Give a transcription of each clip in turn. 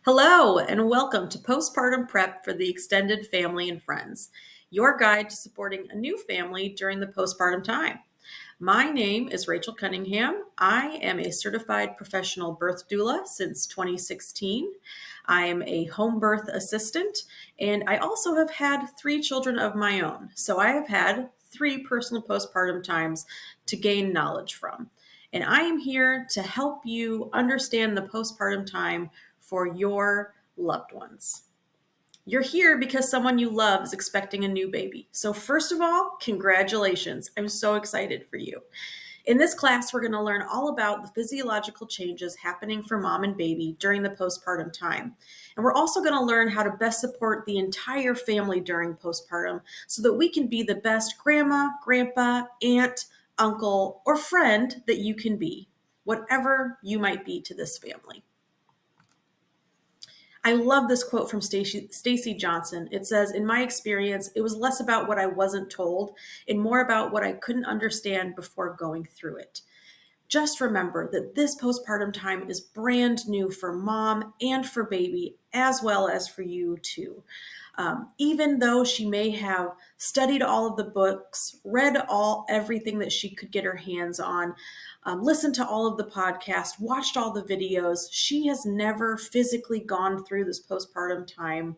Hello, and welcome to Postpartum Prep for the Extended Family and Friends, your guide to supporting a new family during the postpartum time. My name is Rachel Cunningham. I am a certified professional birth doula since 2016. I am a home birth assistant, and I also have had 3 children of my own. So I have had 3 personal postpartum times to gain knowledge from. And I am here to help you understand the postpartum time for your loved ones. You're here because someone you love is expecting a new baby. So first of all, congratulations. I'm so excited for you. In this class, we're going to learn all about the physiological changes happening for mom and baby during the postpartum time. And we're also going to learn how to best support the entire family during postpartum so that we can be the best grandma, grandpa, aunt, uncle, or friend that you can be, whatever you might be to this family. I love this quote from Stacy Johnson. It says, "In my experience, it was less about what I wasn't told and more about what I couldn't understand before going through it." Just remember that this postpartum time is brand new for mom and for baby, as well as for you too. Even though she may have studied all of the books, read everything that she could get her hands on, listened to all of the podcasts, watched all the videos, she has never physically gone through this postpartum time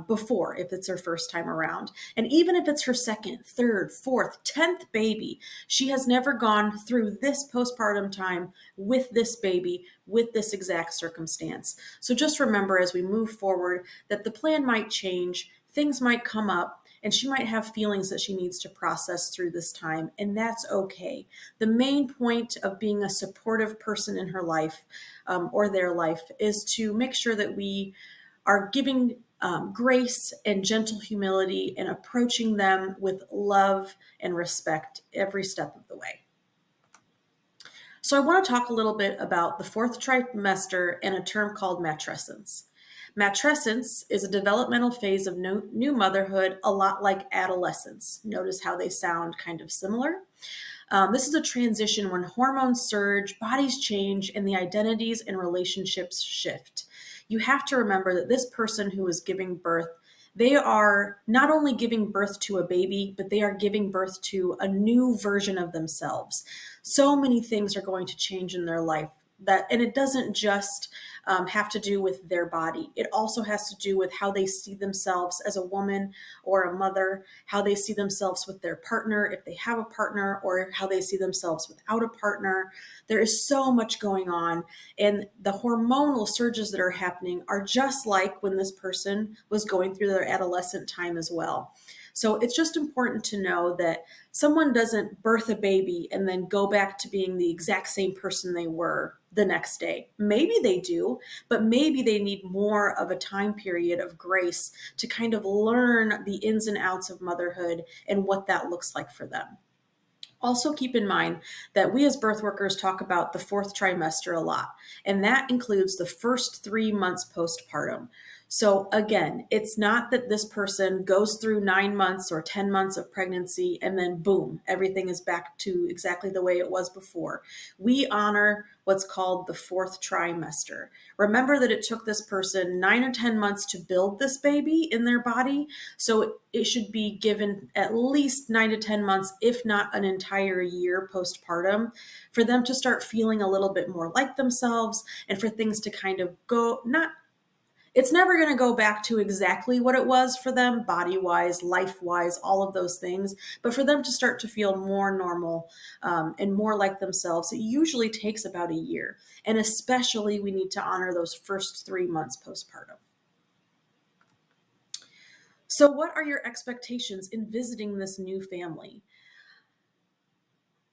before, if it's her first time around. And even if it's her second, third, fourth, 10th baby, she has never gone through this postpartum time with this baby, with this exact circumstance. So just remember as we move forward that the plan might change, things might come up, and she might have feelings that she needs to process through this time, and that's okay. The main point of being a supportive person in her life or their life is to make sure that we are giving grace and gentle humility and approaching them with love and respect every step of the way. So I want to talk a little bit about the 4th trimester and a term called matrescence. Matrescence is a developmental phase of new motherhood, a lot like adolescence. Notice how they sound kind of similar. This is a transition when hormones surge, bodies change, and the identities and relationships shift. You have to remember that this person who is giving birth, they are not only giving birth to a baby, but they are giving birth to a new version of themselves. So many things are going to change in their life. And it doesn't just have to do with their body. It also has to do with how they see themselves as a woman or a mother, how they see themselves with their partner, if they have a partner, or how they see themselves without a partner. There is so much going on. And the hormonal surges that are happening are just like when this person was going through their adolescent time as well. So it's just important to know that someone doesn't birth a baby and then go back to being the exact same person they were the next day. Maybe they do, but maybe they need more of a time period of grace to kind of learn the ins and outs of motherhood and what that looks like for them. Also keep in mind that we as birth workers talk about the 4th trimester a lot, and that includes the first 3 months postpartum. So again, it's not that this person goes through 9 months or 10 months of pregnancy and then boom, everything is back to exactly the way it was before. We honor what's called the 4th trimester. Remember that it took this person 9 or 10 months to build this baby in their body. So it should be given at least 9 to 10 months, if not an entire year postpartum, for them to start feeling a little bit more like themselves and for things to kind of it's never going to go back to exactly what it was for them, body-wise, life-wise, all of those things. But for them to start to feel more normal and more like themselves, it usually takes about a year. And especially we need to honor those first 3 months postpartum. So what are your expectations in visiting this new family?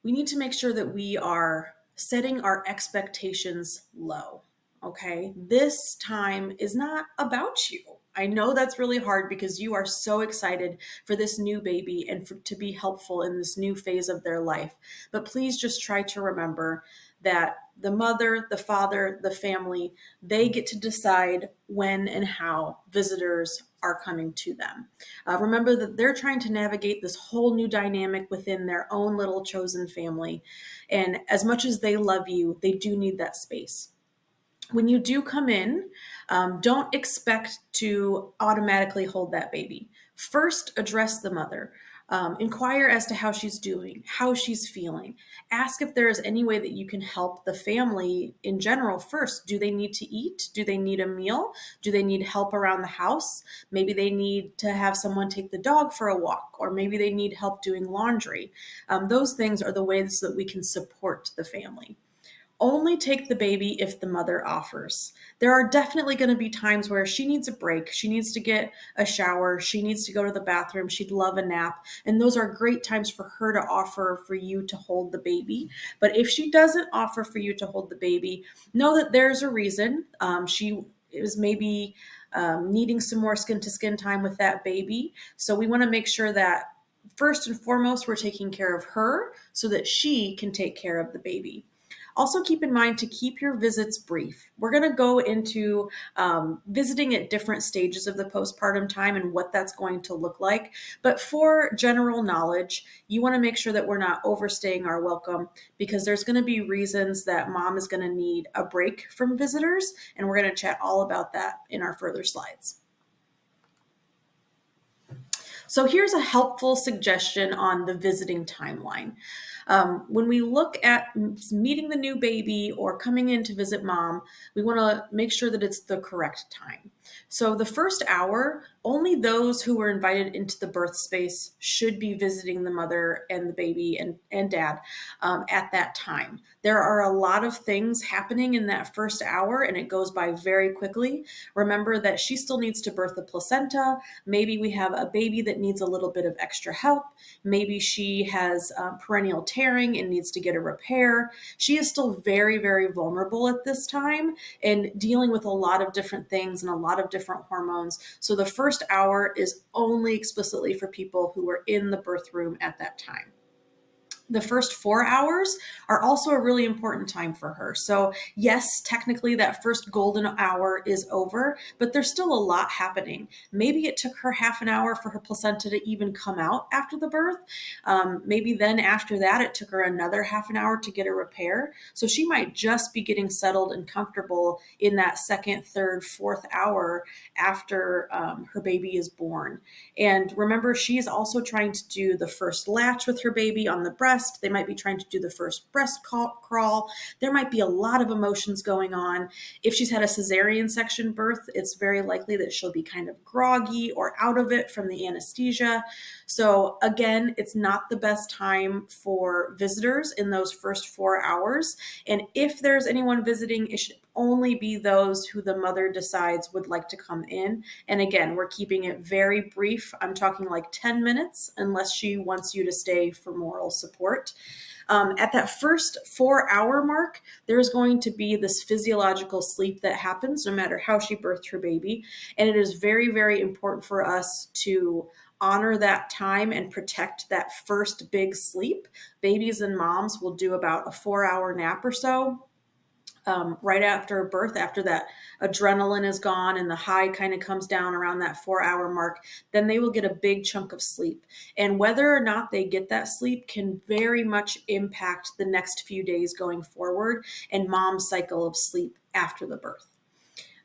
We need to make sure that we are setting our expectations low. Okay, this time is not about you. I know that's really hard because you are so excited for this new baby and to be helpful in this new phase of their life. But please just try to remember that the mother, the father, the family, they get to decide when and how visitors are coming to them. Remember that they're trying to navigate this whole new dynamic within their own little chosen family. And as much as they love you, they do need that space. When you do come in, Don't expect to automatically hold that baby. First, address the mother. Inquire as to how she's doing, how she's feeling. Ask if there is any way that you can help the family in general first. Do they need to eat? Do they need a meal? Do they need help around the house? Maybe they need to have someone take the dog for a walk, or maybe they need help doing laundry. Those things are the ways that we can support the family. Only take the baby if the mother offers. There are definitely going to be times where she needs a break. She needs to get a shower. She needs to go to the bathroom. She'd love a nap. And those are great times for her to offer for you to hold the baby. But if she doesn't offer for you to hold the baby, know that there's a reason. She is maybe needing some more skin to skin time with that baby. So we want to make sure that first and foremost, we're taking care of her so that she can take care of the baby. Also, keep in mind to keep your visits brief. We're going to go into visiting at different stages of the postpartum time and what that's going to look like. But for general knowledge, you want to make sure that we're not overstaying our welcome, because there's going to be reasons that mom is going to need a break from visitors. And we're going to chat all about that in our further slides. So here's a helpful suggestion on the visiting timeline. When we look at meeting the new baby or coming in to visit mom, we want to make sure that it's the correct time. So the first hour, only those who were invited into the birth space should be visiting the mother and the baby and dad at that time. There are a lot of things happening in that first hour, and it goes by very quickly. Remember that she still needs to birth the placenta. Maybe we have a baby that needs a little bit of extra help. Maybe she has perennial tearing and needs to get a repair. She is still very, very vulnerable at this time and dealing with a lot of different things and a lot of different hormones. So the first hour is only explicitly for people who are in the birth room at that time. The first 4 hours are also a really important time for her. So yes, technically that first golden hour is over, but there's still a lot happening. Maybe it took her half an hour for her placenta to even come out after the birth. Maybe then after that, it took her another half an hour to get a repair. So she might just be getting settled and comfortable in that second, third, fourth hour after her baby is born. And remember, she is also trying to do the first latch with her baby on the breast. They might be trying to do the first breast crawl. There might be a lot of emotions going on. If she's had a cesarean section birth, it's very likely that she'll be kind of groggy or out of it from the anesthesia. So again, it's not the best time for visitors in those first 4 hours. And if there's anyone visiting, it should only be those who the mother decides would like to come in. And again, we're keeping it very brief. I'm talking like 10 minutes, unless she wants you to stay for moral support. At that first 4 hour mark, there's going to be this physiological sleep that happens no matter how she birthed her baby. And it is very, very important for us to honor that time and protect that first big sleep. Babies and moms will do about a 4 hour nap or so. Right after birth, after that adrenaline is gone and the high kind of comes down around that 4 hour mark, then they will get a big chunk of sleep. And whether or not they get that sleep can very much impact the next few days going forward and mom's cycle of sleep after the birth.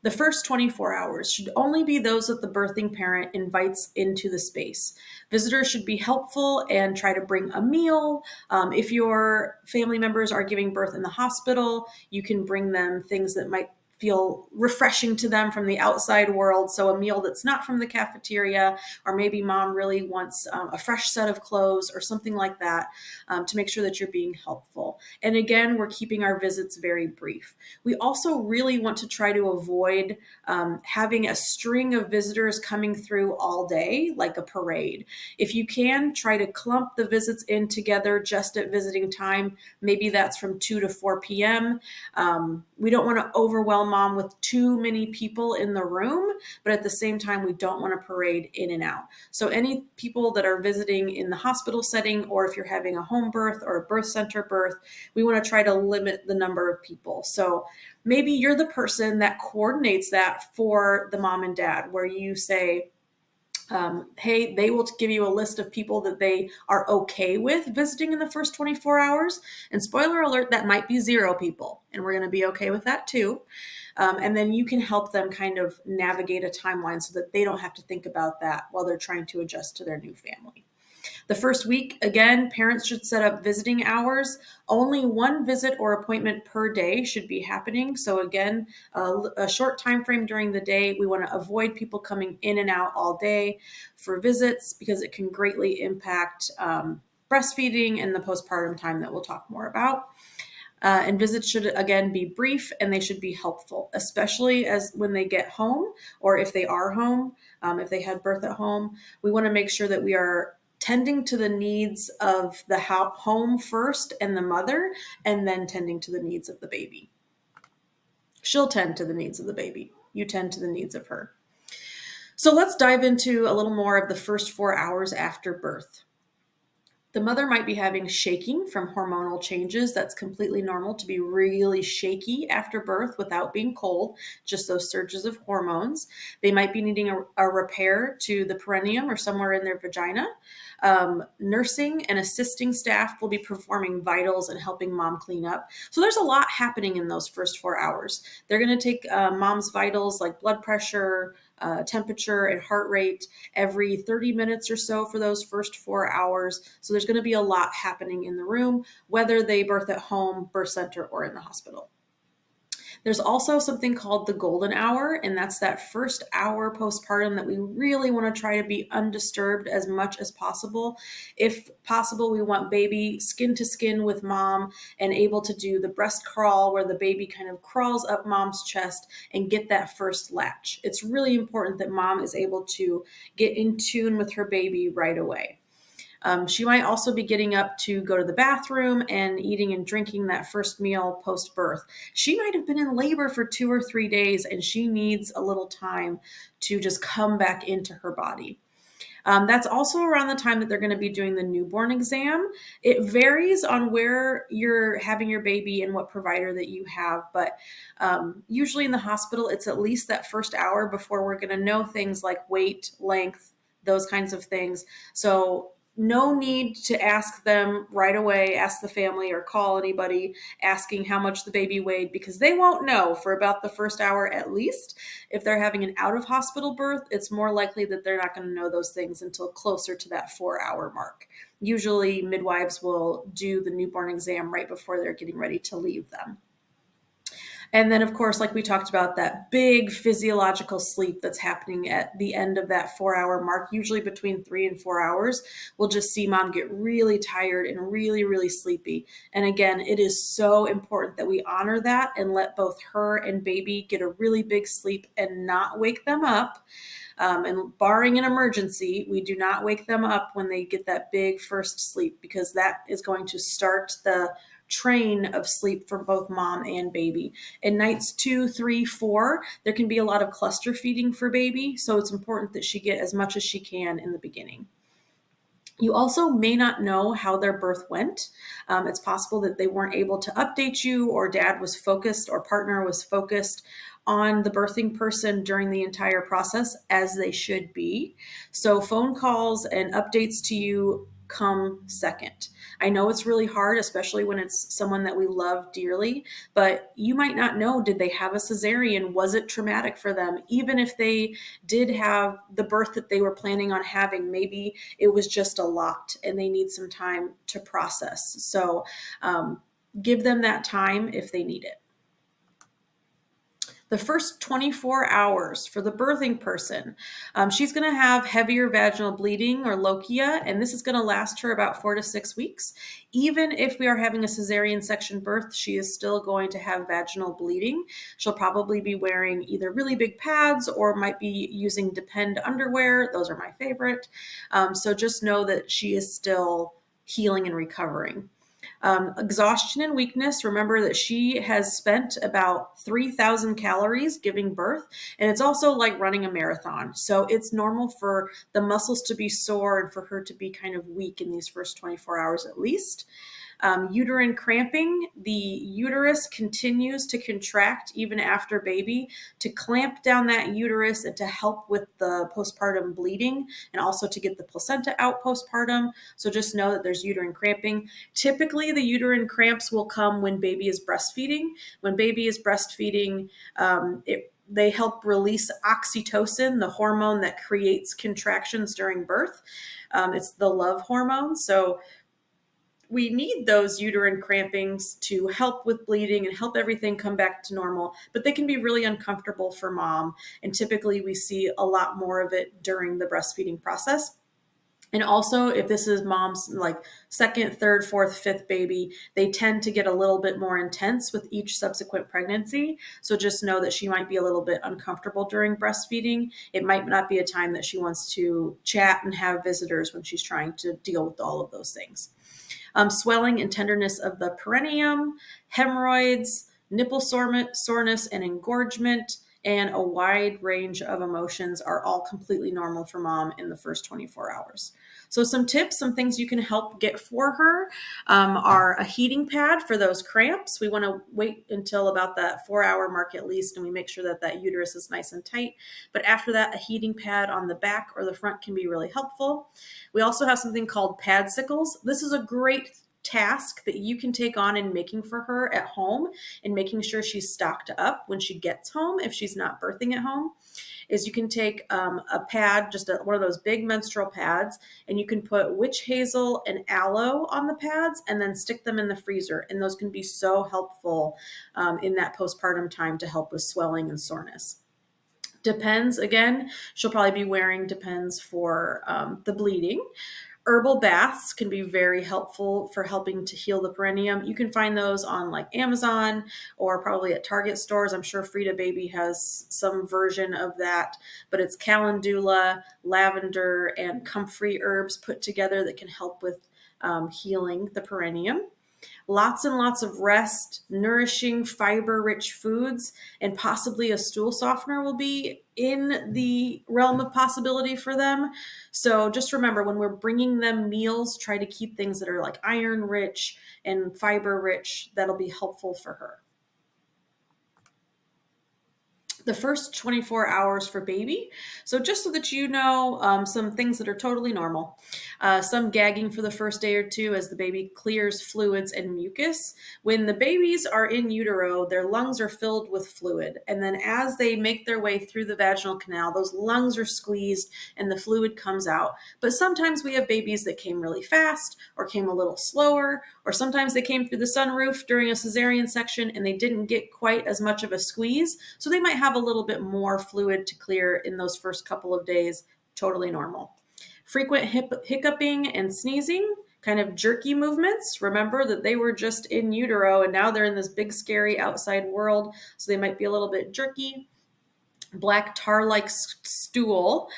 The first 24 hours should only be those that the birthing parent invites into the space. Visitors should be helpful and try to bring a meal. If your family members are giving birth in the hospital, you can bring them things that might feel refreshing to them from the outside world. So a meal that's not from the cafeteria, or maybe mom really wants a fresh set of clothes or something like that, to make sure that you're being helpful. And again, we're keeping our visits very brief. We also really want to try to avoid having a string of visitors coming through all day, like a parade. If you can, try to clump the visits in together just at visiting time. Maybe that's from 2 to 4 p.m. We don't want to overwhelm mom with too many people in the room, but at the same time, we don't want to parade in and out. So any people that are visiting in the hospital setting, or if you're having a home birth or a birth center birth, we want to try to limit the number of people. So maybe you're the person that coordinates that for the mom and dad, where you say, Hey, they will give you a list of people that they are okay with visiting in the first 24 hours. And spoiler alert, that might be 0 people. And we're going to be okay with that too. And then you can help them kind of navigate a timeline so that they don't have to think about that while they're trying to adjust to their new family. The first week, again, parents should set up visiting hours. Only 1 visit or appointment per day should be happening. So again, a short time frame during the day. We want to avoid people coming in and out all day for visits because it can greatly impact breastfeeding and the postpartum time that we'll talk more about. And visits should, again, be brief and they should be helpful, especially as when they get home or if they are home, if they had birth at home. We want to make sure that we are tending to the needs of the home first and the mother, and then tending to the needs of the baby. She'll tend to the needs of the baby. You tend to the needs of her. So let's dive into a little more of the first 4 hours after birth. The mother might be having shaking from hormonal changes. That's completely normal to be really shaky after birth without being cold, just those surges of hormones. They might be needing a repair to the perineum or somewhere in their vagina. Nursing and assisting staff will be performing vitals and helping mom clean up. So there's a lot happening in those first 4 hours. They're going to take mom's vitals like blood pressure, temperature, and heart rate every 30 minutes or so for those first 4 hours. So there's going to be a lot happening in the room, whether they birth at home, birth center, or in the hospital. There's also something called the golden hour, and that's that first hour postpartum that we really want to try to be undisturbed as much as possible. If possible, we want baby skin to skin with mom and able to do the breast crawl where the baby kind of crawls up mom's chest and get that first latch. It's really important that mom is able to get in tune with her baby right away. She might also be getting up to go to the bathroom and eating and drinking that first meal post-birth. She might have been in labor for 2 or 3 days and she needs a little time to just come back into her body. That's also around the time that they're going to be doing the newborn exam. It varies on where you're having your baby and what provider that you have, but usually in the hospital, it's at least that first hour before we're going to know things like weight, length, those kinds of things. So no need to ask them right away, ask the family or call anybody asking how much the baby weighed because they won't know for about the first hour at least. If they're having an out of hospital birth, it's more likely that they're not going to know those things until closer to that 4-hour mark. Usually midwives will do the newborn exam right before they're getting ready to leave them. And then, of course, like we talked about, that big physiological sleep that's happening at the end of that 4-hour mark, usually between 3 and 4 hours, we'll just see mom get really tired and really, really sleepy. And again, it is so important that we honor that and let both her and baby get a really big sleep and not wake them up. And barring an emergency, we do not wake them up when they get that big first sleep because that is going to start the train of sleep for both mom and baby. In nights 2, 3, 4, there can be a lot of cluster feeding for baby, so it's important that she get as much as she can in the beginning. You also may not know how their birth went. It's possible that they weren't able to update you, or dad was focused or partner was focused on the birthing person during the entire process, as they should be. So phone calls and updates to you come second. I know it's really hard, especially when it's someone that we love dearly, but you might not know, did they have a cesarean? Was it traumatic for them? Even if they did have the birth that they were planning on having, maybe it was just a lot and they need some time to process. So give them that time if they need it. The first 24 hours for the birthing person, she's going to have heavier vaginal bleeding or lochia, and this is going to last her about 4 to 6 weeks. Even if we are having a cesarean section birth, she is still going to have vaginal bleeding. She'll probably be wearing either really big pads or might be using Depend underwear. Those are my favorite. So just know that she is still healing and recovering. Exhaustion and weakness. Remember that she has spent about 3,000 calories giving birth, and it's also like running a marathon. So it's normal for the muscles to be sore and for her to be kind of weak in these first 24 hours at least. Uterine cramping, the uterus continues to contract even after baby to clamp down that uterus and to help with the postpartum bleeding and also to get the placenta out postpartum. So just know that there's uterine cramping. Typically, the uterine cramps will come when baby is breastfeeding. When baby is breastfeeding, they help release oxytocin, the hormone that creates contractions during birth. It's the love hormone. So we need those uterine crampings to help with bleeding and help everything come back to normal, but they can be really uncomfortable for mom. And typically we see a lot more of it during the breastfeeding process. And also, if this is mom's like second, third, fourth, fifth baby, they tend to get a little bit more intense with each subsequent pregnancy. So just know that she might be a little bit uncomfortable during breastfeeding. It might not be a time that she wants to chat and have visitors when she's trying to deal with all of those things. Swelling and tenderness of the perineum, hemorrhoids, nipple soreness and engorgement, and a wide range of emotions are all completely normal for mom in the first 24 hours. So some tips, some things you can help get for her are a heating pad for those cramps. We want to wait until about that 4-hour mark at least, and we make sure that that uterus is nice and tight. But after that, a heating pad on the back or the front can be really helpful. We also have something called padsicles. This is a great task that you can take on in making for her at home and making sure she's stocked up when she gets home if she's not birthing at home. Is you can take a pad, just one of those big menstrual pads, and you can put witch hazel and aloe on the pads and then stick them in the freezer. And those can be so helpful in that postpartum time to help with swelling and soreness. Depends, again, she'll probably be wearing Depends for the bleeding. Herbal baths can be very helpful for helping to heal the perineum. You can find those on like Amazon or probably at Target stores. I'm sure Frida Baby has some version of that, but it's calendula, lavender, and comfrey herbs put together that can help with healing the perineum. Lots and lots of rest, nourishing, fiber-rich foods, and possibly a stool softener will be in the realm of possibility for them. So just remember, when we're bringing them meals, try to keep things that are like iron-rich and fiber-rich. That'll be helpful for her. The first 24 hours for baby. So just so that you know, some things that are totally normal. Some gagging for the first day or two as the baby clears fluids and mucus. When the babies are in utero, their lungs are filled with fluid. And then as they make their way through the vaginal canal, those lungs are squeezed and the fluid comes out. But sometimes we have babies that came really fast or came a little slower, or sometimes they came through the sunroof during a cesarean section and they didn't get quite as much of a squeeze. So they might have a little bit more fluid to clear in those first couple of days. Totally normal. Frequent hiccuping and sneezing, kind of jerky movements. Remember that they were just in utero and now they're in this big, scary outside world. So they might be a little bit jerky. Black tar-like stool.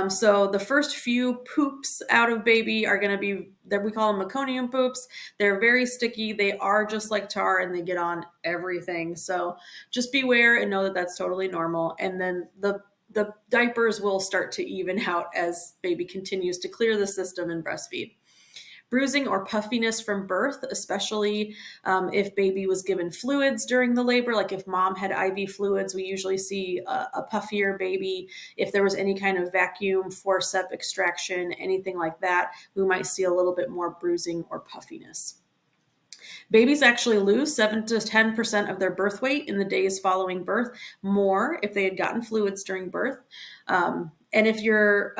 So the first few poops out of baby are going to be, that we call them meconium poops. They're very sticky. They are just like tar and they get on everything. So just beware and know that that's totally normal. And then the diapers will start to even out as baby continues to clear the system and breastfeed. Bruising or puffiness from birth, especially if baby was given fluids during the labor, like if mom had IV fluids, we usually see a puffier baby. If there was any kind of vacuum, forceps extraction, anything like that, we might see a little bit more bruising or puffiness. Babies actually lose 7 to 10% of their birth weight in the days following birth, more if they had gotten fluids during birth. And if your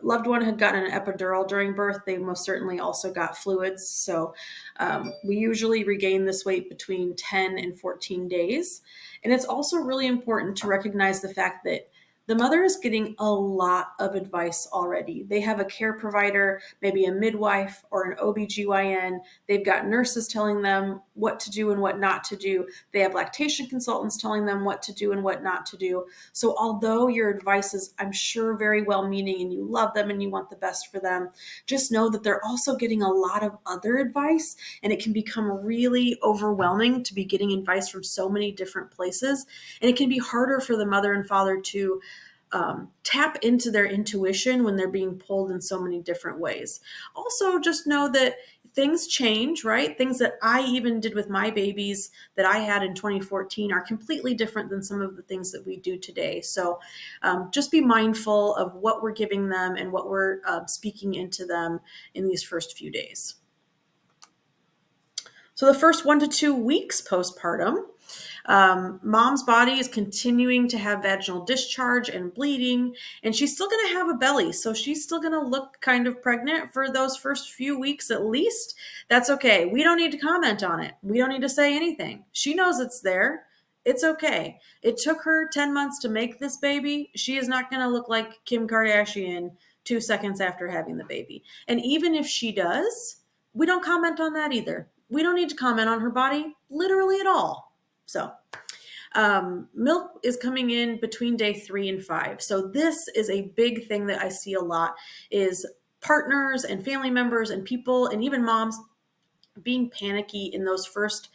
loved one had gotten an epidural during birth, they most certainly also got fluids. So we usually regain this weight between 10 and 14 days. And it's also really important to recognize the fact that the mother is getting a lot of advice already. They have a care provider, maybe a midwife or an OBGYN. They've got nurses telling them what to do and what not to do. They have lactation consultants telling them what to do and what not to do. So although your advice is, I'm sure, very well-meaning and you love them and you want the best for them, just know that they're also getting a lot of other advice, and it can become really overwhelming to be getting advice from so many different places. And it can be harder for the mother and father to tap into their intuition when they're being pulled in so many different ways. Also, just know that things change, right? Things that I even did with my babies that I had in 2014 are completely different than some of the things that we do today. So just be mindful of what we're giving them and what we're speaking into them in these first few days. So the first 1 to 2 weeks postpartum, mom's body is continuing to have vaginal discharge and bleeding, and she's still going to have a belly. So she's still going to look kind of pregnant for those first few weeks at least. That's okay. We don't need to comment on it. We don't need to say anything. She knows it's there. It's okay. It took her 10 months to make this baby. She is not going to look like Kim Kardashian 2 seconds after having the baby. And even if she does, we don't comment on that either. We don't need to comment on her body literally at all. So milk is coming in between day 3 and 5. So this is a big thing that I see a lot is partners and family members and people and even moms being panicky in those first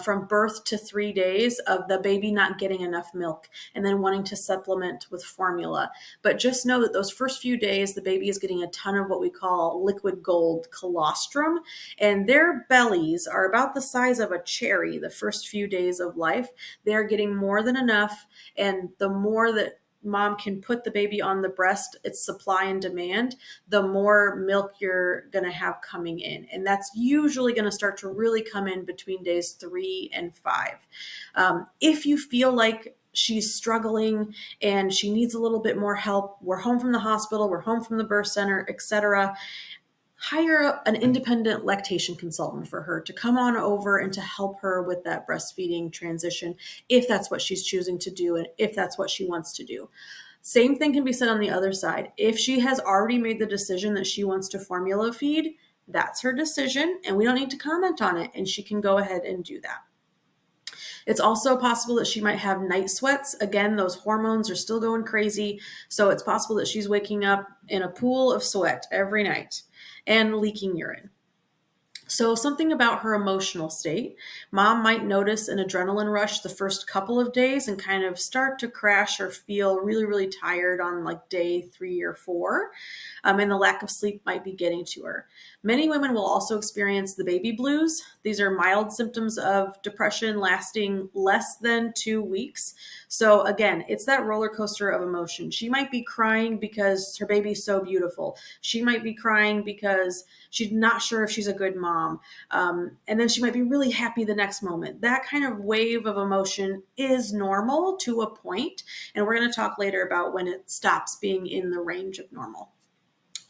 from birth to 3 days of the baby not getting enough milk and then wanting to supplement with formula. But just know that those first few days, the baby is getting a ton of what we call liquid gold colostrum, and their bellies are about the size of a cherry the first few days of life. They're getting more than enough, and the more that mom can put the baby on the breast, it's supply and demand, the more milk you're going to have coming in. And that's usually going to start to really come in between days 3 and 5. If you feel like she's struggling and she needs a little bit more help, we're home from the hospital, we're home from the birth center, etc., hire an independent lactation consultant for her to come on over and to help her with that breastfeeding transition, if that's what she's choosing to do and if that's what she wants to do. Same thing can be said on the other side. If she has already made the decision that she wants to formula feed, that's her decision, and we don't need to comment on it, and she can go ahead and do that. It's also possible that she might have night sweats. Again, those hormones are still going crazy, so it's possible that she's waking up in a pool of sweat every night and leaking urine. So something about her emotional state. Mom might notice an adrenaline rush the first couple of days and kind of start to crash or feel really, really tired on like day 3 or 4. And the lack of sleep might be getting to her. Many women will also experience the baby blues. These are mild symptoms of depression lasting less than 2 weeks. So again, it's that roller coaster of emotion. She might be crying because her baby's so beautiful. She might be crying because she's not sure if she's a good mom. And then she might be really happy the next moment. That kind of wave of emotion is normal to a point, and we're going to talk later about when it stops being in the range of normal.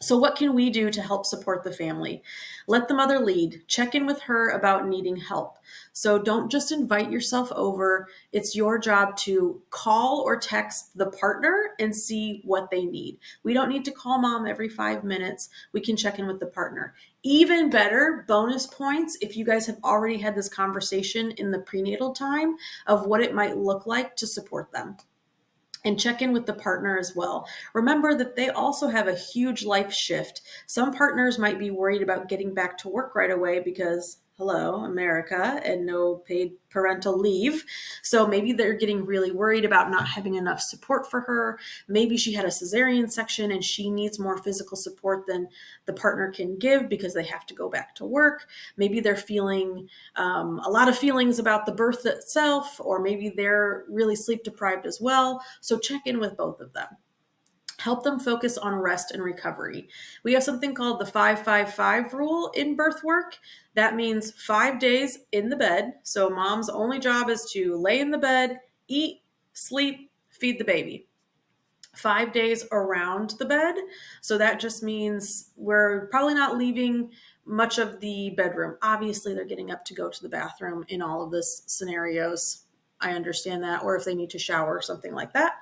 So what can we do to help support the family? Let the mother lead. Check in with her about needing help. So don't just invite yourself over. It's your job to call or text the partner and see what they need. We don't need to call mom every 5 minutes. We can check in with the partner. Even better, bonus points if you guys have already had this conversation in the prenatal time of what it might look like to support them. And check in with the partner as well. Remember that they also have a huge life shift. Some partners might be worried about getting back to work right away because, hello, America, and no paid parental leave. So maybe they're getting really worried about not having enough support for her. Maybe she had a cesarean section and she needs more physical support than the partner can give because they have to go back to work. Maybe they're feeling a lot of feelings about the birth itself, or maybe they're really sleep deprived as well. So check in with both of them. Help them focus on rest and recovery. We have something called the 5-5-5 rule in birth work. That means 5 days in the bed. So mom's only job is to lay in the bed, eat, sleep, feed the baby. 5 days around the bed. So that just means we're probably not leaving much of the bedroom. Obviously, they're getting up to go to the bathroom in all of this scenarios. I understand that, or if they need to shower or something like that.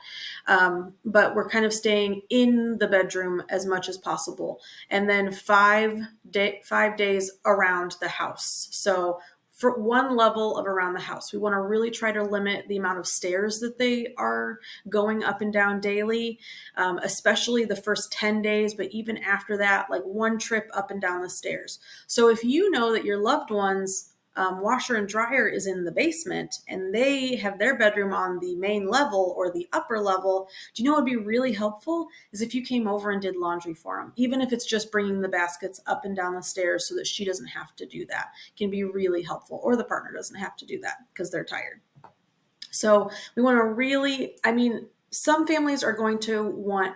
But we're kind of staying in the bedroom as much as possible. And then 5 days around the house. So for one level of around the house, we want to really try to limit the amount of stairs that they are going up and down daily, especially the first 10 days, but even after that, like one trip up and down the stairs. So if you know that your loved ones washer and dryer is in the basement and they have their bedroom on the main level or the upper level, do you know what would be really helpful is if you came over and did laundry for them, even if it's just bringing the baskets up and down the stairs so that she doesn't have to do that. It can be really helpful, or the partner doesn't have to do that because they're tired. So we want to really, some families are going to want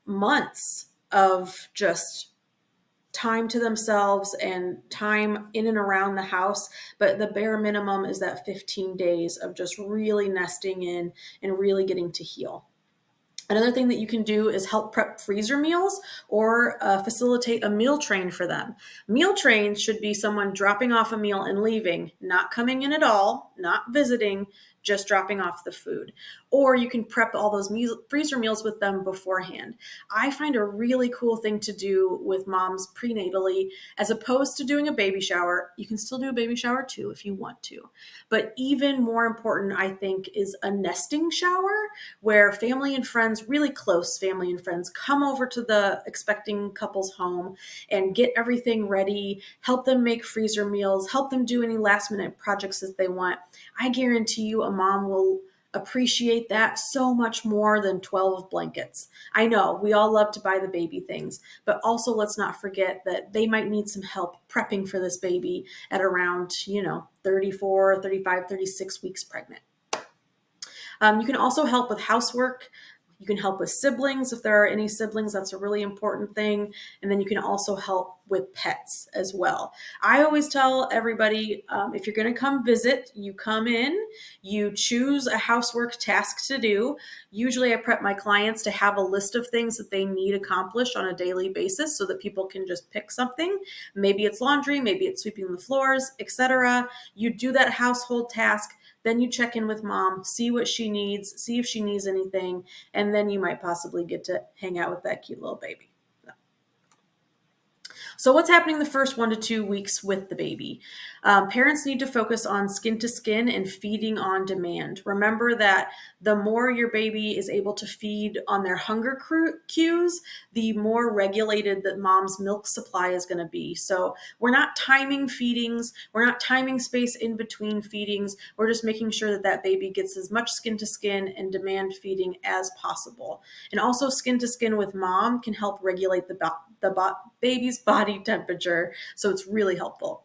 months of just time to themselves and time in and around the house, but the bare minimum is that 15 days of just really nesting in and really getting to heal. Another thing that you can do is help prep freezer meals or facilitate a meal train for them. Meal trains should be someone dropping off a meal and leaving, not coming in at all, not visiting, just dropping off the food. Or you can prep all those freezer meals with them beforehand. I find a really cool thing to do with moms prenatally, as opposed to doing a baby shower. You can still do a baby shower too if you want to. But even more important, I think, is a nesting shower where family and friends, really close family and friends, come over to the expecting couple's home and get everything ready, help them make freezer meals, help them do any last minute projects that they want. I guarantee you a mom will appreciate that so much more than 12 blankets. I know we all love to buy the baby things, but also let's not forget that they might need some help prepping for this baby at around, 34, 35, 36 weeks pregnant. You can also help with housework. You can help with siblings if there are any siblings. That's a really important thing. And then you can also help with pets as well. I always tell everybody, if you're going to come visit, you come in, you choose a housework task to do. Usually I prep my clients to have a list of things that they need accomplished on a daily basis so that people can just pick something. Maybe it's laundry, maybe it's sweeping the floors, etc. You do that household task. Then you check in with mom, see what she needs, see if she needs anything, and then you might possibly get to hang out with that cute little baby. So what's happening the first 1 to 2 weeks with the baby? Parents need to focus on skin to skin and feeding on demand. Remember that the more your baby is able to feed on their hunger cues, the more regulated that mom's milk supply is going to be. So we're not timing feedings. We're not timing space in between feedings. We're just making sure that that baby gets as much skin to skin and demand feeding as possible. And also skin to skin with mom can help regulate the baby's body temperature. So it's really helpful.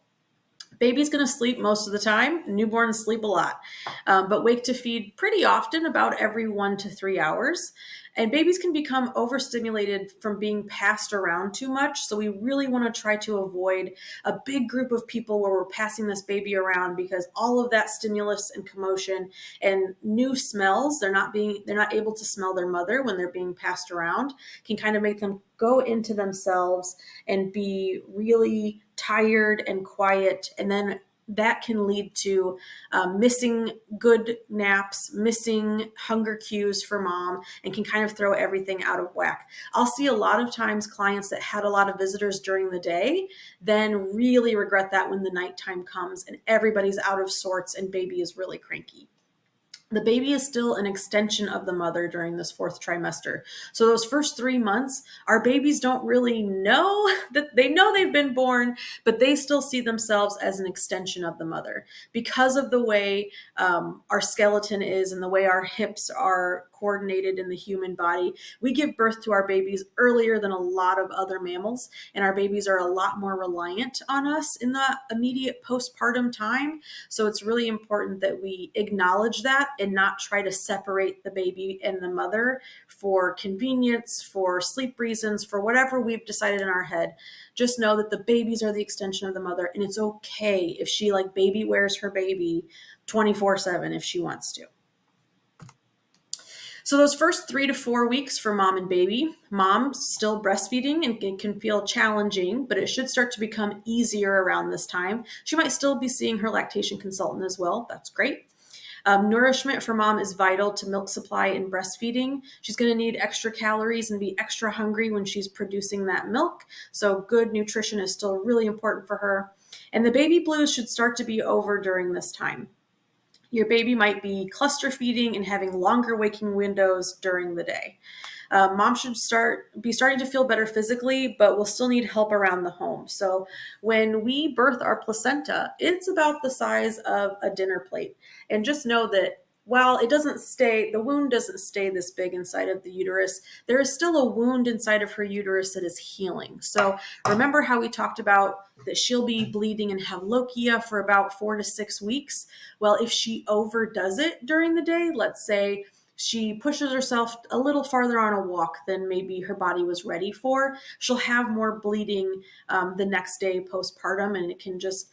Baby's going to sleep most of the time. Newborns sleep a lot, but wake to feed pretty often, about every 1 to 3 hours. And babies can become overstimulated from being passed around too much. So we really want to try to avoid a big group of people where we're passing this baby around, because all of that stimulus and commotion and new smells, they're not able to smell their mother when they're being passed around, can kind of make them go into themselves and be really tired and quiet. And then that can lead to missing good naps, missing hunger cues for mom, and can kind of throw everything out of whack. I'll see a lot of times clients that had a lot of visitors during the day then really regret that when the nighttime comes and everybody's out of sorts and baby is really cranky. The baby is still an extension of the mother during this 4th trimester. So those first 3 months, our babies don't really know that they know they've been born, but they still see themselves as an extension of the mother. Because of the way our skeleton is and the way our hips are coordinated in the human body, we give birth to our babies earlier than a lot of other mammals, and our babies are a lot more reliant on us in the immediate postpartum time. So it's really important that we acknowledge that and not try to separate the baby and the mother for convenience, for sleep reasons, for whatever we've decided in our head. Just know that the babies are the extension of the mother, and it's okay if she baby wears her baby 24/7 if she wants to. So those first 3 to 4 weeks for mom and baby, mom's still breastfeeding and it can feel challenging, but it should start to become easier around this time. She might still be seeing her lactation consultant as well. That's great. Nourishment for mom is vital to milk supply and breastfeeding. She's going to need extra calories and be extra hungry when she's producing that milk. So good nutrition is still really important for her. And the baby blues should start to be over during this time. Your baby might be cluster feeding and having longer waking windows during the day. Mom should be starting to feel better physically, but will still need help around the home. So when we birth our placenta, it's about the size of a dinner plate. And just know that while the wound doesn't stay this big inside of the uterus, there is still a wound inside of her uterus that is healing. So remember how we talked about that she'll be bleeding and have lochia for about 4 to 6 weeks? Well, if she overdoes it during the day, let's say she pushes herself a little farther on a walk than maybe her body was ready for, she'll have more bleeding the next day postpartum, and it can just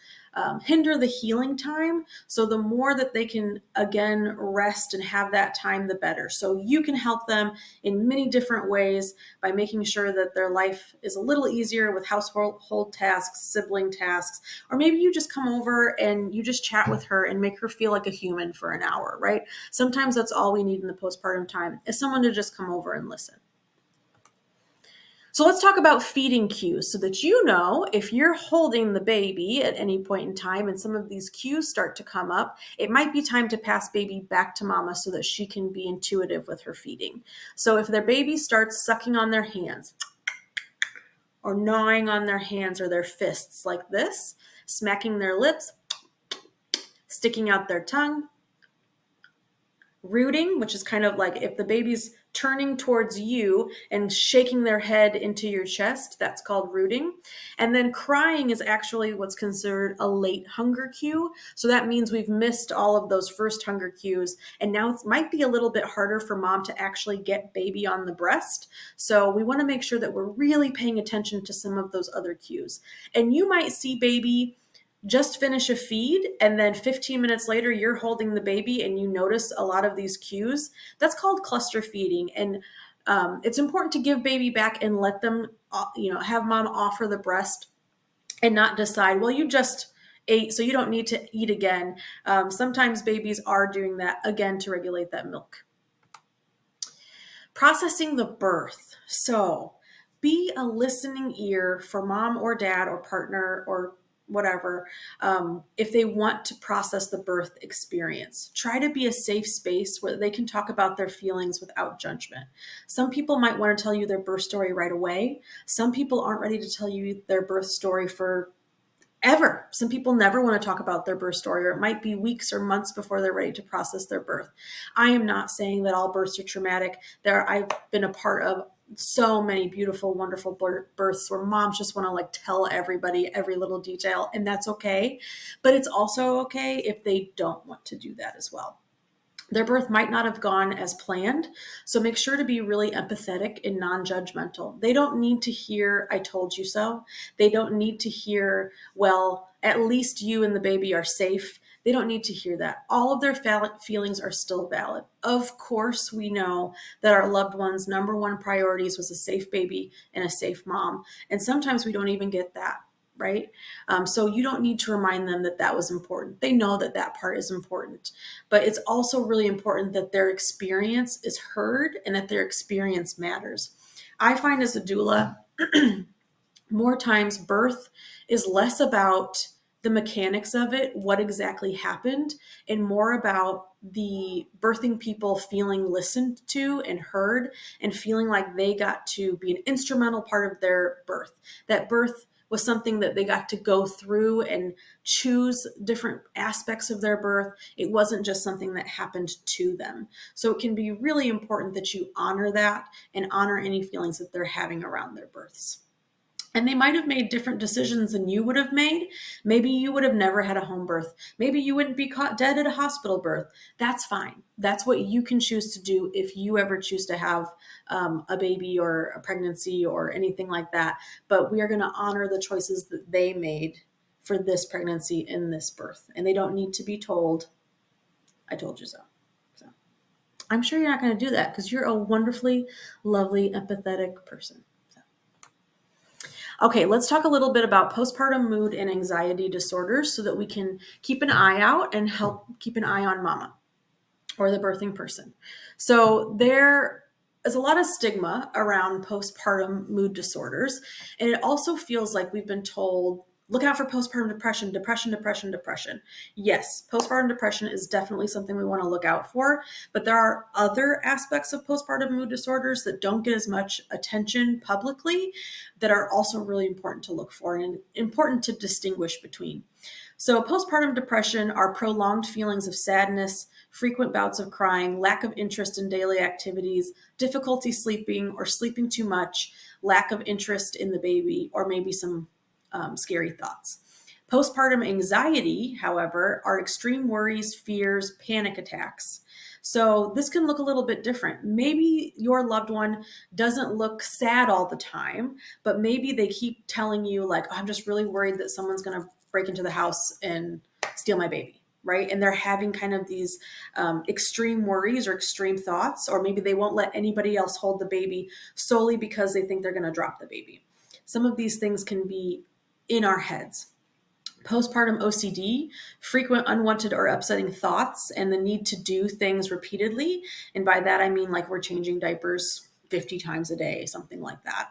hinder the healing time. So the more that they can, again, rest and have that time, the better. So you can help them in many different ways by making sure that their life is a little easier with household tasks, sibling tasks, or maybe you just come over and you just chat with her and make her feel like a human for an hour, right? Sometimes that's all we need in the postpartum time, is someone to just come over and listen. So let's talk about feeding cues so that you know if you're holding the baby at any point in time and some of these cues start to come up, it might be time to pass baby back to mama so that she can be intuitive with her feeding. So if their baby starts sucking on their hands or gnawing on their hands or their fists like this, smacking their lips, sticking out their tongue, rooting, which is kind of like if the baby's turning towards you and shaking their head into your chest, that's called rooting. And then crying is actually what's considered a late hunger cue. So that means we've missed all of those first hunger cues. And now it might be a little bit harder for mom to actually get baby on the breast. So we want to make sure that we're really paying attention to some of those other cues. And you might see baby just finish a feed and then 15 minutes later you're holding the baby and you notice a lot of these cues. That's called cluster feeding. And it's important to give baby back and let them have mom offer the breast and not decide, well, you just ate so you don't need to eat again. Sometimes babies are doing that again to regulate that milk. Processing the birth. So be a listening ear for mom or dad or partner or whatever, if they want to process the birth experience. Try to be a safe space where they can talk about their feelings without judgment. Some people might want to tell you their birth story right away. Some people aren't ready to tell you their birth story for ever. Some people never want to talk about their birth story, or it might be weeks or months before they're ready to process their birth. I am not saying that all births are traumatic. I've been a part of so many beautiful, wonderful births where moms just want to tell everybody every little detail, and that's okay. But it's also okay if they don't want to do that as well. Their birth might not have gone as planned, so make sure to be really empathetic and non-judgmental. They don't need to hear, "I told you so." They don't need to hear, "Well, at least you and the baby are safe." They don't need to hear that. All of their feelings are still valid. Of course, we know that our loved ones' number one priorities was a safe baby and a safe mom. And sometimes we don't even get that, right? So you don't need to remind them that that was important. They know that that part is important. But it's also really important that their experience is heard and that their experience matters. I find as a doula, more times birth is less about the mechanics of it, what exactly happened, and more about the birthing people feeling listened to and heard and feeling like they got to be an instrumental part of their birth. That birth was something that they got to go through and choose different aspects of their birth. It wasn't just something that happened to them. So it can be really important that you honor that and honor any feelings that they're having around their births. And they might have made different decisions than you would have made. Maybe you would have never had a home birth. Maybe you wouldn't be caught dead at a hospital birth. That's fine. That's what you can choose to do if you ever choose to have a baby or a pregnancy or anything like that. But we are going to honor the choices that they made for this pregnancy and this birth. And they don't need to be told, "I told you so." So I'm sure you're not going to do that because you're a wonderfully lovely, empathetic person. Okay, let's talk a little bit about postpartum mood and anxiety disorders so that we can keep an eye out and help keep an eye on mama or the birthing person. So there is a lot of stigma around postpartum mood disorders, and it also feels like we've been told Look out for postpartum depression, depression, depression, depression. Yes, postpartum depression is definitely something we want to look out for, but there are other aspects of postpartum mood disorders that don't get as much attention publicly that are also really important to look for and important to distinguish between. So, postpartum depression are prolonged feelings of sadness, frequent bouts of crying, lack of interest in daily activities, difficulty sleeping or sleeping too much, lack of interest in the baby, or maybe some scary thoughts. Postpartum anxiety, however, are extreme worries, fears, panic attacks. So this can look a little bit different. Maybe your loved one doesn't look sad all the time, but maybe they keep telling you, like, oh, I'm just really worried that someone's going to break into the house and steal my baby. Right. And they're having kind of these extreme worries or extreme thoughts, or maybe they won't let anybody else hold the baby solely because they think they're going to drop the baby. Some of these things can be in our heads. Postpartum OCD, frequent unwanted or upsetting thoughts, and the need to do things repeatedly. And by that, I mean like we're changing diapers 50 times a day, something like that.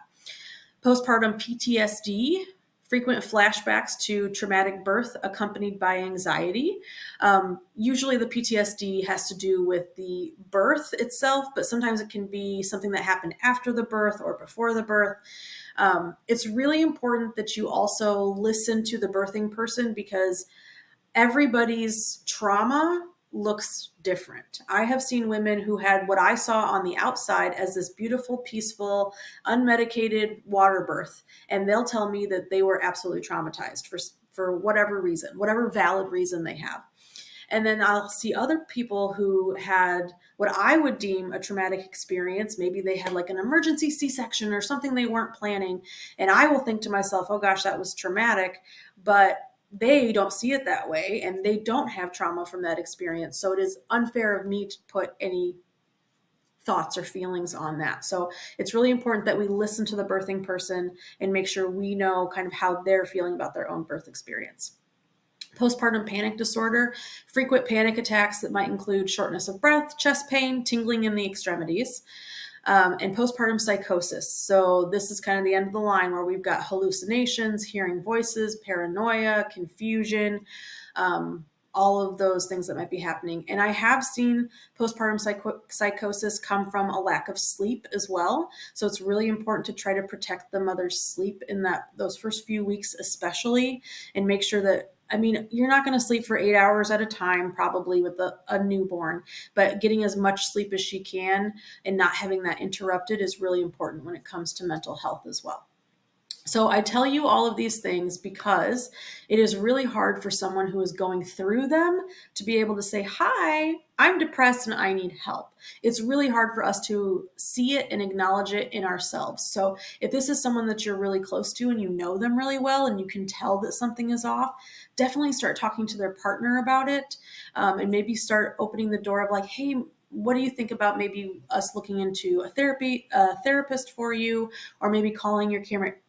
Postpartum PTSD, frequent flashbacks to traumatic birth accompanied by anxiety. Usually the PTSD has to do with the birth itself, but sometimes it can be something that happened after the birth or before the birth. It's really important that you also listen to the birthing person because everybody's trauma looks different. I have seen women who had what I saw on the outside as this beautiful, peaceful, unmedicated water birth, and they'll tell me that they were absolutely traumatized for whatever reason, whatever valid reason they have. And then I'll see other people who had what I would deem a traumatic experience. Maybe they had like an emergency C-section or something they weren't planning. And I will think to myself, oh gosh, that was traumatic. But they don't see it that way and they don't have trauma from that experience. So it is unfair of me to put any thoughts or feelings on that. So it's really important that we listen to the birthing person and make sure we know kind of how they're feeling about their own birth experience. Postpartum panic disorder, frequent panic attacks that might include shortness of breath, chest pain, tingling in the extremities, and postpartum psychosis. So this is kind of the end of the line where we've got hallucinations, hearing voices, paranoia, confusion, all of those things that might be happening. And I have seen postpartum psychosis come from a lack of sleep as well. So it's really important to try to protect the mother's sleep in those first few weeks especially, and make sure that, I mean, you're not going to sleep for 8 hours at a time, probably with a newborn, but getting as much sleep as she can and not having that interrupted is really important when it comes to mental health as well. So I tell you all of these things because it is really hard for someone who is going through them to be able to say, hi, I'm depressed and I need help. It's really hard for us to see it and acknowledge it in ourselves. So if this is someone that you're really close to and you know them really well and you can tell that something is off, definitely start talking to their partner about it, and maybe start opening the door of like, hey, what do you think about maybe us looking into a therapist for you, or maybe calling your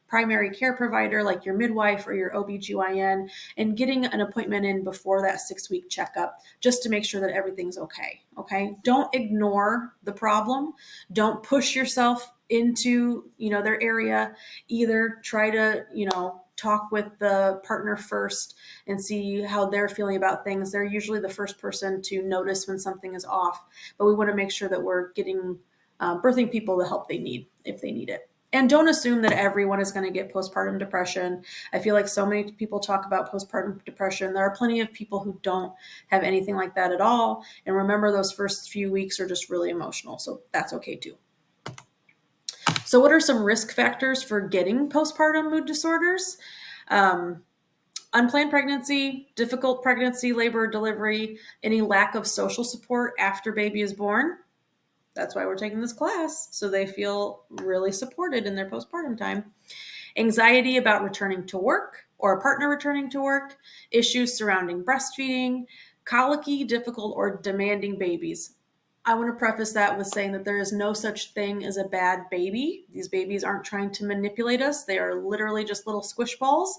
primary care provider like your midwife or your OBGYN and getting an appointment in before that 6-week checkup just to make sure that everything's okay. Okay. Don't ignore the problem. Don't push yourself into, their area either. Try to, talk with the partner first and see how they're feeling about things. They're usually the first person to notice when something is off, but we want to make sure that we're getting birthing people the help they need if they need it. And don't assume that everyone is going to get postpartum depression. I feel like so many people talk about postpartum depression. There are plenty of people who don't have anything like that at all. And remember, those first few weeks are just really emotional. So that's okay too. So what are some risk factors for getting postpartum mood disorders? Unplanned pregnancy, difficult pregnancy, labor, delivery, any lack of social support after baby is born. That's why we're taking this class, so they feel really supported in their postpartum time. Anxiety about returning to work or a partner returning to work, issues surrounding breastfeeding, colicky, difficult, or demanding babies. I want to preface that with saying that there is no such thing as a bad baby. These babies aren't trying to manipulate us. They are literally just little squish balls.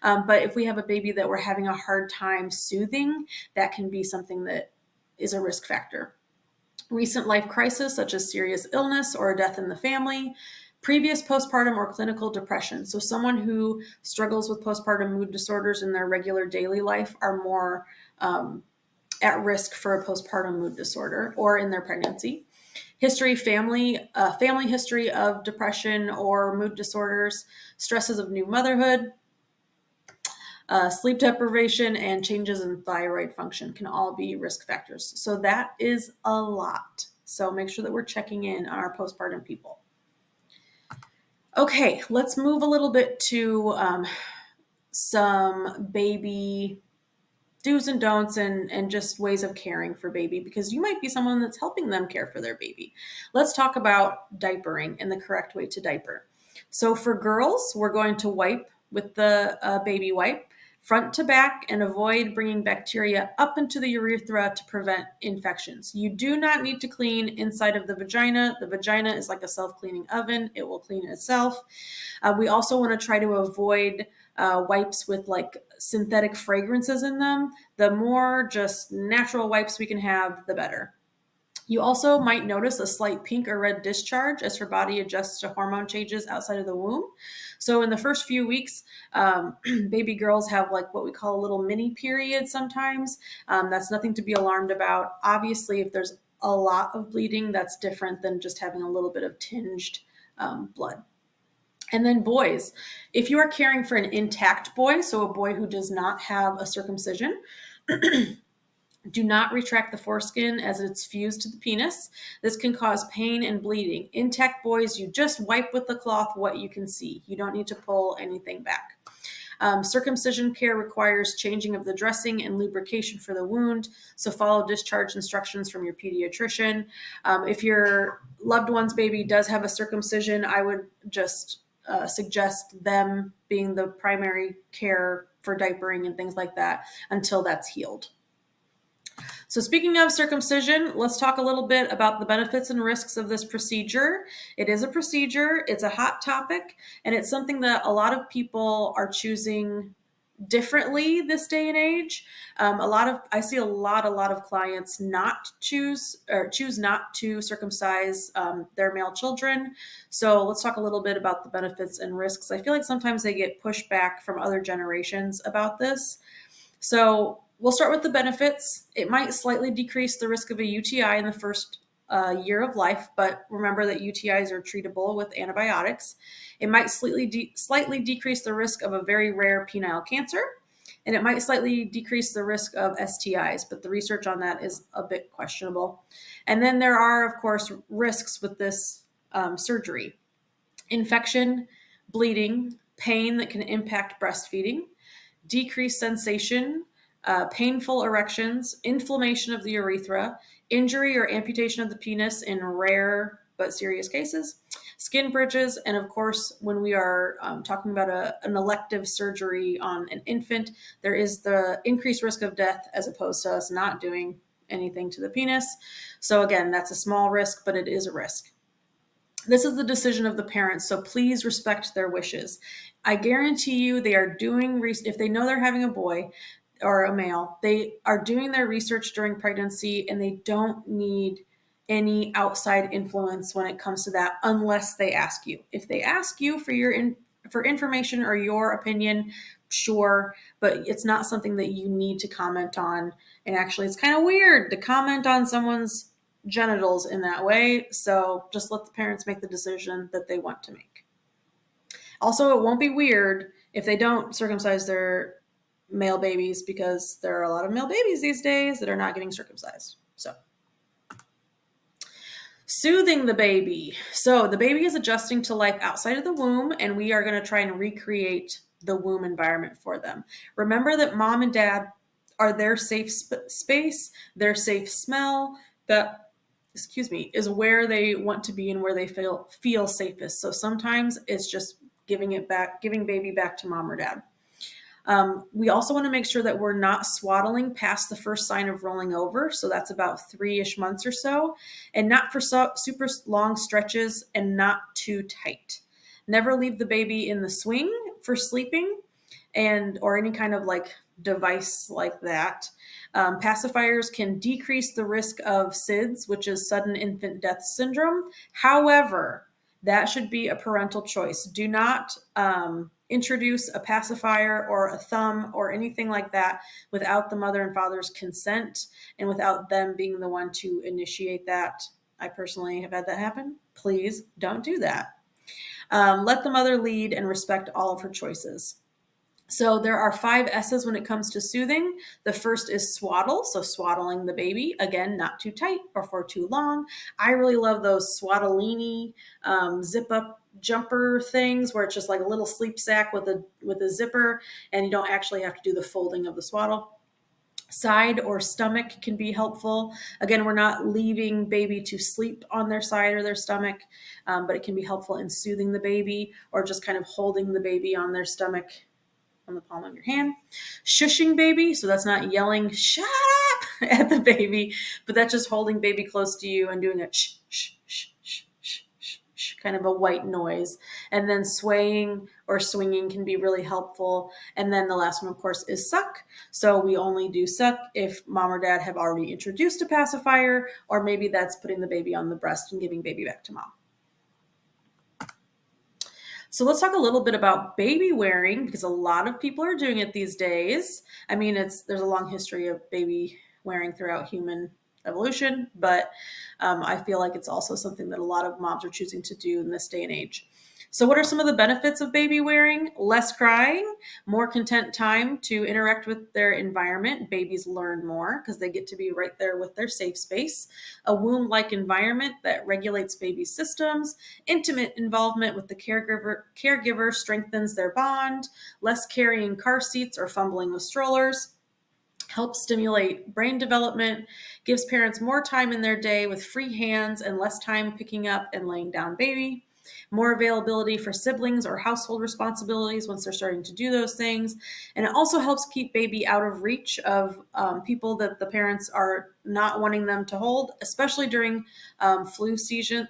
But if we have a baby that we're having a hard time soothing, that can be something that is a risk factor. Recent life crisis, such as serious illness or a death in the family, Previous postpartum or clinical depression. So someone who struggles with postpartum mood disorders in their regular daily life are more at risk for a postpartum mood disorder or in their pregnancy. History, family history of depression or mood disorders, stresses of new motherhood, sleep deprivation, and changes in thyroid function can all be risk factors. So that is a lot. So make sure that we're checking in on our postpartum people. Okay, let's move a little bit to some baby do's and don'ts and just ways of caring for baby, because you might be someone that's helping them care for their baby. Let's talk about diapering and the correct way to diaper. So for girls, we're going to wipe with the baby wipe front to back and avoid bringing bacteria up into the urethra to prevent infections. You do not need to clean inside of the vagina. The vagina is like a self-cleaning oven. It will clean itself. We also want to try to avoid wipes with like synthetic fragrances in them. The more just natural wipes we can have, the better. You also might notice a slight pink or red discharge as her body adjusts to hormone changes outside of the womb. So in the first few weeks, baby girls have like what we call a little mini period sometimes. That's nothing to be alarmed about. Obviously, if there's a lot of bleeding, that's different than just having a little bit of tinged blood. And then boys, if you are caring for an intact boy, so a boy who does not have a circumcision, do not retract the foreskin as it's fused to the penis. This can cause pain and bleeding. Intact boys, you just wipe with the cloth what you can see. You don't need to pull anything back. Circumcision care requires changing of the dressing and lubrication for the wound, so follow discharge instructions from your pediatrician. If your loved one's baby does have a circumcision, I would just suggest them being the primary care for diapering and things like that until that's healed. So speaking of circumcision, let's talk a little bit about the benefits and risks of this procedure. It is a procedure, it's a hot topic, and it's something that a lot of people are choosing differently this day and age. I see a lot of clients not choose not to circumcise their male children. So let's talk a little bit about the benefits and risks. I feel like sometimes they get pushed back from other generations about this. So we'll start with the benefits. It might slightly decrease the risk of a UTI in the first year of life, but remember that UTIs are treatable with antibiotics. It might slightly decrease the risk of a very rare penile cancer, and it might slightly decrease the risk of STIs, but the research on that is a bit questionable. And then there are, of course, risks with this surgery: infection, bleeding, pain that can impact breastfeeding, decreased sensation, painful erections, inflammation of the urethra, injury or amputation of the penis in rare but serious cases, skin bridges, and of course, when we are talking about an elective surgery on an infant, there is the increased risk of death as opposed to us not doing anything to the penis. So again, that's a small risk, but it is a risk. This is the decision of the parents, so please respect their wishes. I guarantee you they are doing, if they know they're having a boy or a male, they are doing their research during pregnancy, and they don't need any outside influence when it comes to that unless they ask you. If they ask you for information or your opinion, sure, but it's not something that you need to comment on. And actually, it's kind of weird to comment on someone's genitals in that way. So just let the parents make the decision that they want to make. Also, it won't be weird if they don't circumcise their male babies, because there are a lot of male babies these days that are not getting circumcised. So soothing the baby. So the baby is adjusting to life outside of the womb, and we are going to try and recreate the womb environment for them. Remember that mom and dad are their safe space, their safe smell, that is where they want to be and where they feel safest. So sometimes it's just giving baby back to mom or dad. We also want to make sure that we're not swaddling past the first sign of rolling over. So that's about 3-ish months or so, and not for super long stretches and not too tight. Never leave the baby in the swing for sleeping or any kind of like device like that. Pacifiers can decrease the risk of SIDS, which is sudden infant death syndrome. However, That should be a parental choice. Do not introduce a pacifier or a thumb or anything like that without the mother and father's consent and without them being the one to initiate that. I personally have had that happen. Please don't do that. Let the mother lead and respect all of her choices. So there are 5 S's when it comes to soothing. The first is swaddle, so swaddling the baby. Again, not too tight or for too long. I really love those swaddlini zip up jumper things where it's just like a little sleep sack with a zipper, and you don't actually have to do the folding of the swaddle. Side or stomach can be helpful. Again, we're not leaving baby to sleep on their side or their stomach, but it can be helpful in soothing the baby or just kind of holding the baby on their stomach on the palm of your hand. Shushing baby, so that's not yelling shut up at the baby, but that's just holding baby close to you and doing a shh, shh, shh, shh, shh, shh, shh, kind of a white noise. And then swaying or swinging can be really helpful. And then the last one, of course, is suck. So we only do suck if mom or dad have already introduced a pacifier, or maybe that's putting the baby on the breast and giving baby back to mom. So let's talk a little bit about baby wearing, because a lot of people are doing it these days. I mean, there's a long history of baby wearing throughout human evolution, but I feel like it's also something that a lot of moms are choosing to do in this day and age. So what are some of the benefits of baby wearing? Less crying, more content time to interact with their environment. Babies learn more because they get to be right there with their safe space. A womb-like environment that regulates baby's systems. Intimate involvement with the caregiver strengthens their bond. Less carrying car seats or fumbling with strollers. Helps stimulate brain development, gives parents more time in their day with free hands and less time picking up and laying down baby. More availability for siblings or household responsibilities once they're starting to do those things. And it also helps keep baby out of reach of people that the parents are not wanting them to hold, especially during flu season,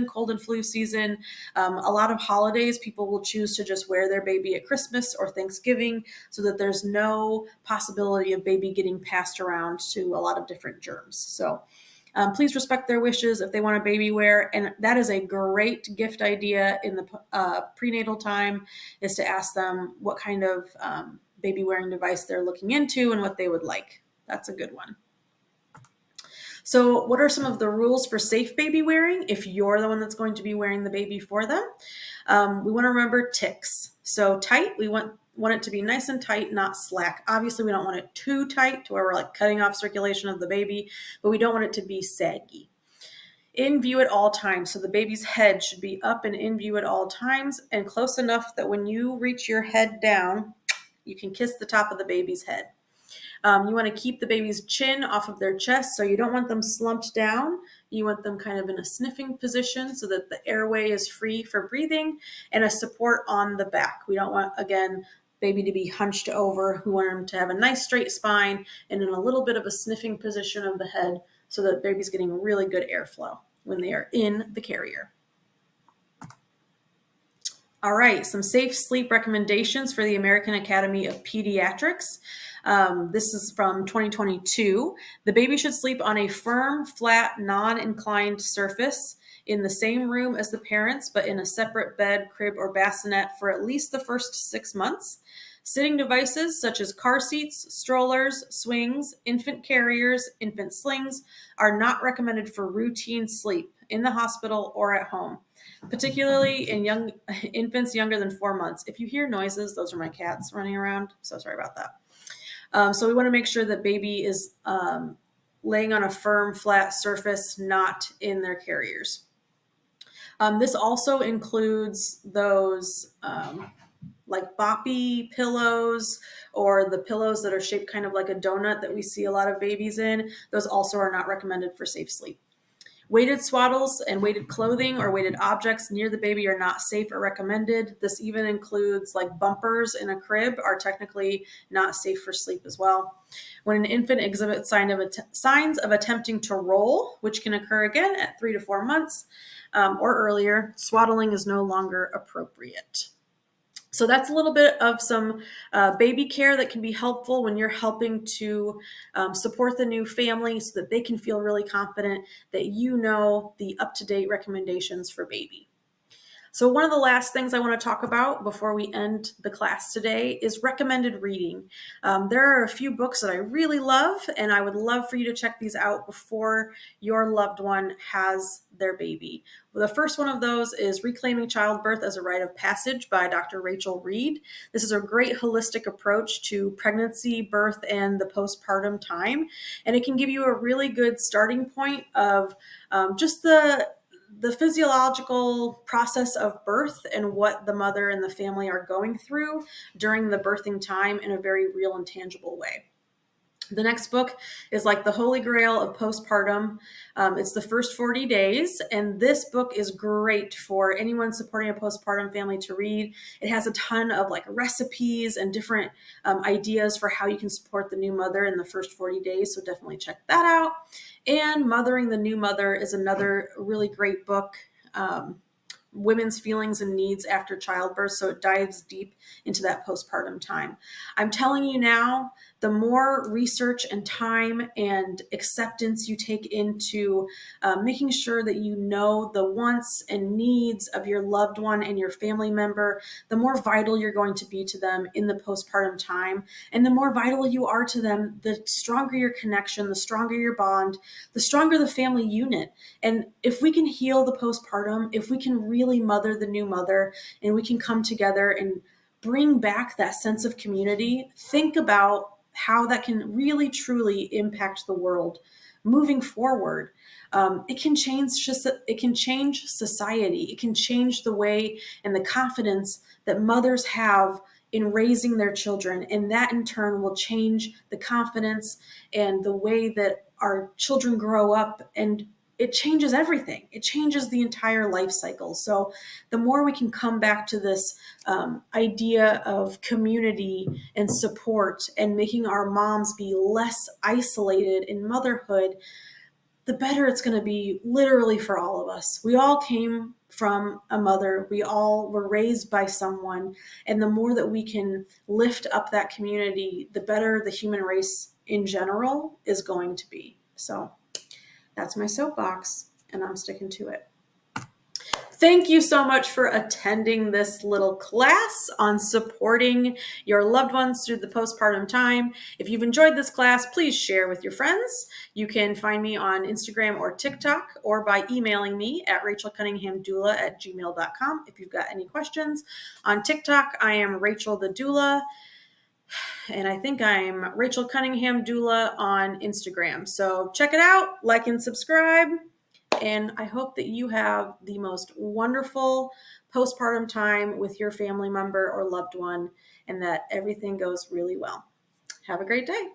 cold and flu season. A lot of holidays, people will choose to just wear their baby at Christmas or Thanksgiving so that there's no possibility of baby getting passed around to a lot of different germs. So please respect their wishes if they want a baby wear. And that is a great gift idea in the prenatal time, is to ask them what kind of baby wearing device they're looking into and what they would like. That's a good one. So what are some of the rules for safe baby wearing if you're the one that's going to be wearing the baby for them? We want to remember ticks. So tight, we want it to be nice and tight, not slack. Obviously, we don't want it too tight to where we're like cutting off circulation of the baby, but we don't want it to be saggy. In view at all times. So the baby's head should be up and in view at all times and close enough that when you reach your head down, you can kiss the top of the baby's head. You want to keep the baby's chin off of their chest, so you don't want them slumped down. You want them kind of in a sniffing position so that the airway is free for breathing, and a support on the back. We don't want, again, baby to be hunched over. We want them to have a nice straight spine and in a little bit of a sniffing position of the head so that baby's getting really good airflow when they are in the carrier. All right, some safe sleep recommendations for the American Academy of Pediatrics. This is from 2022. The baby should sleep on a firm, flat, non-inclined surface in the same room as the parents, but in a separate bed, crib, or bassinet for at least the first 6 months. Sitting devices such as car seats, strollers, swings, infant carriers, infant slings are not recommended for routine sleep in the hospital or at home, particularly in young infants younger than 4 months. If you hear noises, those are my cats running around. So sorry about that. So we want to make sure that baby is laying on a firm, flat surface, not in their carriers. This also includes those like boppy pillows or the pillows that are shaped kind of like a donut that we see a lot of babies in. Those also are not recommended for safe sleep. Weighted swaddles and weighted clothing or weighted objects near the baby are not safe or recommended. This even includes like bumpers in a crib are technically not safe for sleep as well. When an infant exhibits signs of attempting to roll, which can occur again at 3 to 4 months or earlier, swaddling is no longer appropriate. So that's a little bit of some baby care that can be helpful when you're helping to support the new family so that they can feel really confident that you know the up-to-date recommendations for baby. So one of the last things I want to talk about before we end the class today is recommended reading. There are a few books that I really love, and I would love for you to check these out before your loved one has their baby. The first one of those is Reclaiming Childbirth as a Rite of Passage by Dr. Rachel Reed. This is a great holistic approach to pregnancy, birth, and the postpartum time. And it can give you a really good starting point of just the physiological process of birth and what the mother and the family are going through during the birthing time in a very real and tangible way. The next book is like the Holy Grail of postpartum. It's the first 40 days, and this book is great for anyone supporting a postpartum family to read. It has a ton of like recipes and different ideas for how you can support the new mother in the first 40 days, so definitely check that out. And Mothering the New Mother is another really great book. Women's feelings and needs after childbirth. So it dives deep into that postpartum time. I'm telling you now, the more research and time and acceptance you take into making sure that you know the wants and needs of your loved one and your family member, the more vital you're going to be to them in the postpartum time. And the more vital you are to them, the stronger your connection, the stronger your bond, the stronger the family unit. And if we can heal the postpartum, if we can really mother the new mother, and we can come together and bring back that sense of community, think about how that can really truly impact the world moving forward. It can change society. It can change the way and the confidence that mothers have in raising their children, and that in turn will change the confidence and the way that our children grow up, and it changes everything. It changes the entire life cycle. So the more we can come back to this idea of community and support and making our moms be less isolated in motherhood, the better it's going to be literally for all of us. We all came from a mother. We all were raised by someone. And the more that we can lift up that community, the better the human race in general is going to be. So that's my soapbox, and I'm sticking to it. Thank you so much for attending this little class on supporting your loved ones through the postpartum time. If you've enjoyed this class, please share with your friends. You can find me on Instagram or TikTok, or by emailing me at rachelcunninghamdoula@gmail.com if you've got any questions. On TikTok, I am Rachel the Doula, and I think I'm Rachel Cunningham Doula on Instagram. So check it out, like and subscribe. And I hope that you have the most wonderful postpartum time with your family member or loved one, and that everything goes really well. Have a great day.